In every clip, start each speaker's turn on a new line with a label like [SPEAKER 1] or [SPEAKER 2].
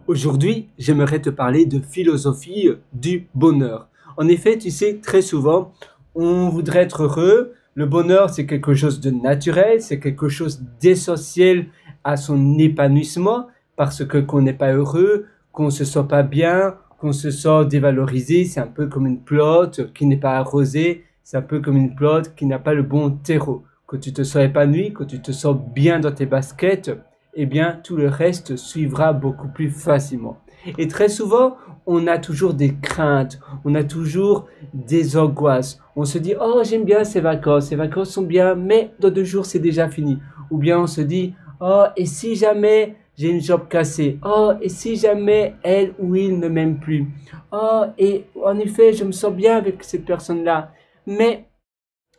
[SPEAKER 1] Aujourd'hui, j'aimerais te parler de philosophie du bonheur. En effet, tu sais, très souvent, on voudrait être heureux. Le bonheur, c'est quelque chose de naturel, c'est quelque chose d'essentiel à son épanouissement, parce que qu'on n'est pas heureux, qu'on se sent pas bien, qu'on se sent dévalorisé, c'est un peu comme une plante qui n'est pas arrosée, c'est un peu comme une plante qui n'a pas le bon terreau. Quand tu te sens épanoui, quand tu te sens bien dans tes baskets, eh bien, tout le reste suivra beaucoup plus facilement. Et très souvent, on a toujours des craintes, on a toujours des angoisses. On se dit, oh, j'aime bien ces vacances sont bien, mais dans 2 jours, c'est déjà fini. Ou bien on se dit, oh, et si jamais j'ai une jambe cassée? Oh, et si jamais elle ou il ne m'aime plus? Oh, et en effet, je me sens bien avec cette personne-là. Mais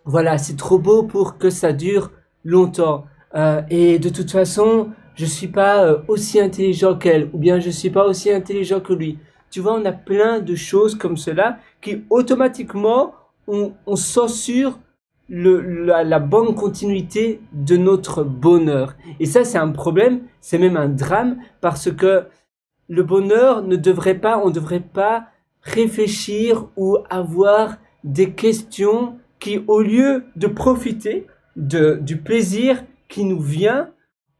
[SPEAKER 1] voilà, c'est trop beau pour que ça dure longtemps. Et de toute façon, je suis pas aussi intelligent qu'elle, ou bien je suis pas aussi intelligent que lui. Tu vois, on a plein de choses comme cela qui automatiquement on censure la bonne continuité de notre bonheur. Et ça, c'est un problème, c'est même un drame, parce que le bonheur ne devrait pas, on ne devrait pas réfléchir ou avoir des questions qui, au lieu de profiter du plaisir qui nous vient,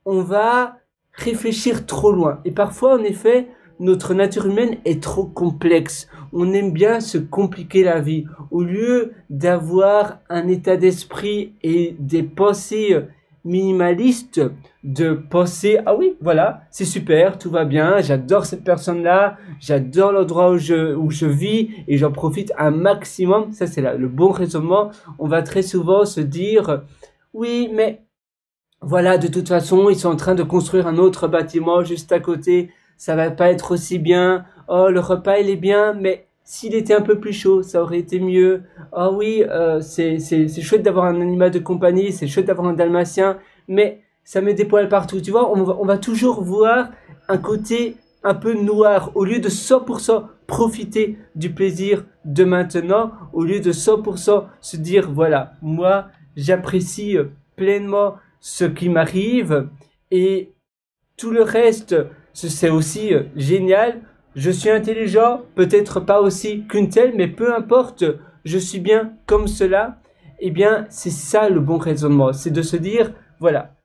[SPEAKER 1] on va réfléchir trop loin. Et parfois, en effet, notre nature humaine est trop complexe. On aime bien se compliquer la vie. Au lieu d'avoir un état d'esprit et des pensées minimaliste de penser, ah oui, voilà, c'est super, tout va bien, j'adore cette personne-là, j'adore l'endroit où je vis et j'en profite un maximum. Ça, c'est le bon raisonnement. On va très souvent se dire, oui, mais voilà, de toute façon, ils sont en train de construire un autre bâtiment juste à côté, ça va pas être aussi bien. Oh, le repas, il est bien, mais s'il était un peu plus chaud, ça aurait été mieux. Oh oui, c'est chouette d'avoir un animal de compagnie, c'est chouette d'avoir un dalmatien, mais ça met des poils partout. Tu vois, on va toujours voir un côté un peu noir, au lieu de 100% profiter du plaisir de maintenant, au lieu de 100% se dire, voilà, moi, j'apprécie pleinement ce qui m'arrive et tout le reste, c'est aussi génial. Je suis intelligent, peut-être pas aussi qu'une telle, mais peu importe, je suis bien comme cela. Eh bien, c'est ça le bon raisonnement, c'est de se dire, voilà,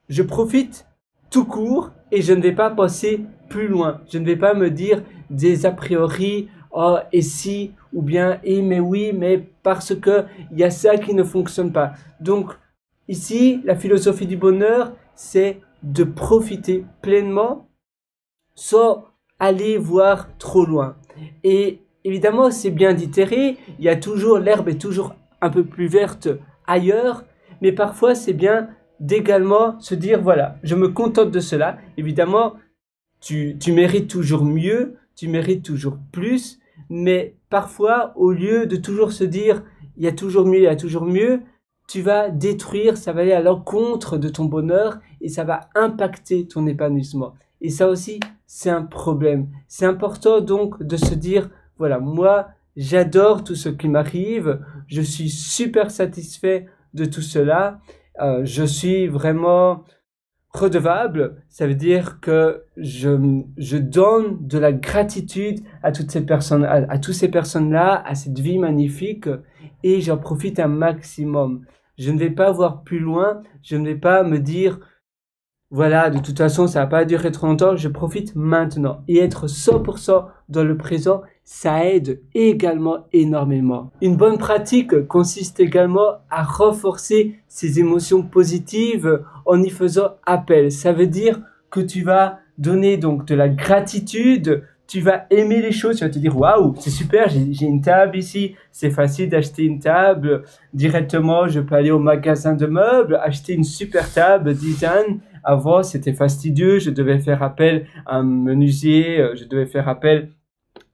[SPEAKER 1] je profite tout court et je ne vais pas passer plus loin. Je ne vais pas me dire des a priori, oh, et si, ou bien, et mais oui, mais parce que il y a ça qui ne fonctionne pas. Donc, ici, la philosophie du bonheur, c'est de profiter pleinement sans aller voir trop loin. Et évidemment, c'est bien d'itérer, il y a toujours, l'herbe est toujours un peu plus verte ailleurs, mais parfois c'est bien d'également se dire, voilà, je me contente de cela. Évidemment, tu mérites toujours mieux, tu mérites toujours plus, mais parfois, au lieu de toujours se dire, il y a toujours mieux, il y a toujours mieux, tu vas détruire, ça va aller à l'encontre de ton bonheur et ça va impacter ton épanouissement. Et ça aussi, c'est un problème. C'est important donc de se dire, voilà, moi, j'adore tout ce qui m'arrive, je suis super satisfait de tout cela, je suis vraiment redevable, ça veut dire que je donne de la gratitude à toutes ces personnes, à toutes ces personnes-là, à cette vie magnifique, et j'en profite un maximum. Je ne vais pas voir plus loin, je ne vais pas me dire, voilà, de toute façon, ça va pas durer trop longtemps, je profite maintenant. Et être 100% dans le présent, ça aide également énormément. Une bonne pratique consiste également à renforcer ses émotions positives en y faisant appel. Ça veut dire que tu vas donner donc de la gratitude, tu vas aimer les choses, tu vas te dire waouh, c'est super, j'ai une table ici, c'est facile d'acheter une table directement, je peux aller au magasin de meubles, acheter une super table design. Avant, c'était fastidieux, je devais faire appel à un menuisier, je devais faire appel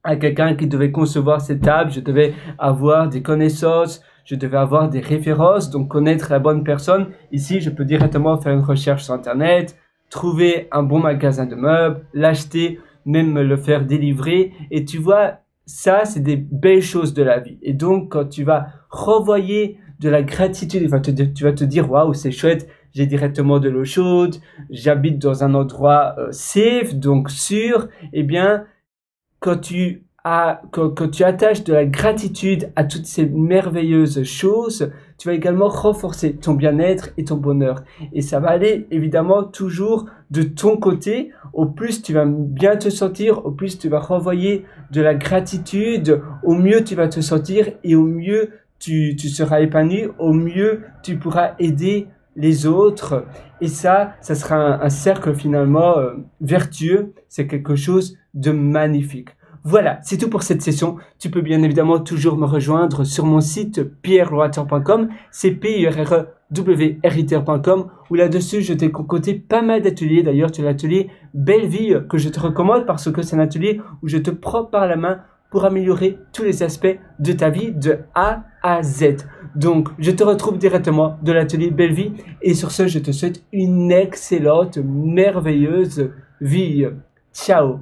[SPEAKER 1] à quelqu'un qui devait concevoir cette table, je devais avoir des connaissances, je devais avoir des références, donc connaître la bonne personne. Ici, je peux directement faire une recherche sur Internet, trouver un bon magasin de meubles, l'acheter, même me le faire délivrer. Et tu vois, ça, c'est des belles choses de la vie. Et donc, quand tu vas renvoyer de la gratitude, tu vas te dire, waouh, c'est chouette, j'ai directement de l'eau chaude, j'habite dans un endroit safe, donc sûr, eh bien, quand tu attaches de la gratitude à toutes ces merveilleuses choses, tu vas également renforcer ton bien-être et ton bonheur. Et ça va aller évidemment toujours de ton côté. Au plus tu vas bien te sentir, au plus tu vas renvoyer de la gratitude, au mieux tu vas te sentir et au mieux tu seras épanoui, au mieux tu pourras aider les autres. Et ça sera un cercle finalement vertueux. C'est quelque chose de magnifique. Voilà, c'est tout pour cette session. Tu peux bien évidemment toujours me rejoindre sur mon site pierreloiter.com, c'est pierrewriter.com, où là-dessus je t'ai concocté pas mal d'ateliers. D'ailleurs, tu as l'atelier Belle Vie que je te recommande parce que c'est un atelier où je te prends par la main pour améliorer tous les aspects de ta vie de A à Z. Donc, je te retrouve directement de l'atelier Belle Vie et sur ce, je te souhaite une excellente, merveilleuse vie. Ciao!